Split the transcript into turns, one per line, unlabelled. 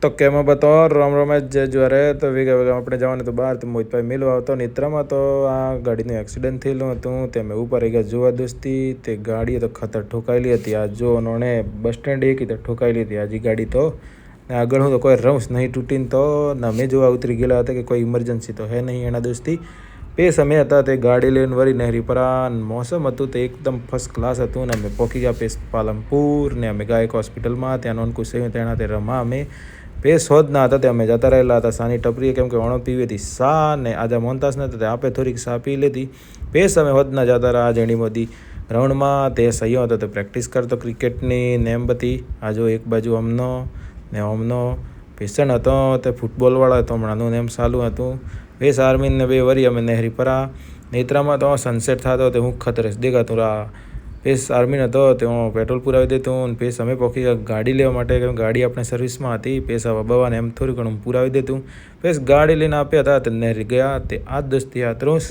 તો કેમાં બતાવો રામ રમેશ જે જ્વારે તો વીઘા આપણે જવાનું તો બહાર તો મોહિતભાઈ મિલવા આવતો નિત્રામાં તો આ ગાડીનું એક્સિડન્ટ થયેલું હતું તે મેં ઉપર આવી ગયા જોવા દોસ્તી તે ગાડી તો ખતર ઠોકાયેલી હતી આ જો નોણે બસ સ્ટેન્ડ એક તો ઠોકાયેલી હતી આજી ગાડી તો આગળ હું તો કોઈ રમ્સ નહીં તૂટીને તો અમે જોવા ઉતરી ગયેલા હતા કે કોઈ ઇમરજન્સી તો હે નહીં એના દોસ્તી એ સમય હતા તે ગાડી લઈને વળી નહેરી પર મોસમ હતું તે એકદમ ફર્સ્ટ ક્લાસ હતું ને અમે પહોંચી ગયા પેસ પાલનપુર ને અમે ગાયક હોસ્પિટલમાં ત્યાં નોન કુસેયું તેના તે રમા અમે પેસ હોદ ના હતા તે અમે જતા રહેલા હતા સાની ટપરીએ કેમ કે વણો પીવી હતી સા ને આજે મોનતાસ ને તે આપે થોડીક સા પી લેતી પેસ અમે હોદના જતા રહ્યા જણી મોદી ગ્રાઉન્ડમાં તે સહીઓ હતો તે પ્રેક્ટિસ કરતો ક્રિકેટની નેમ બધી આ જો એક બાજુ અમનો ને અમનો પેશન્ટ હતો તે ફૂટબોલવાળા હતો હમણાંનું નેમ ચાલુ હતું વેસ આર્મીન ને બે વરી અમે નહેરી પરા નેત્રામાં તો સનસેટ થતો તે હું ખતરસ દેખાતું રા પેસ આર્મીન હતો તે હું પેટ્રોલ પુરાવી દેતું અને પેસ અમે પોકી ગાડી લેવા માટે ગાડી આપણે સર્વિસમાં હતી પેસ બવાને એમ થોડું ઘણું પુરાવી દેતું પેસ ગાડી લઈને આપ્યા હતા તે નહેરી ગયા તે આ દોસ્તી આ ત્રોસ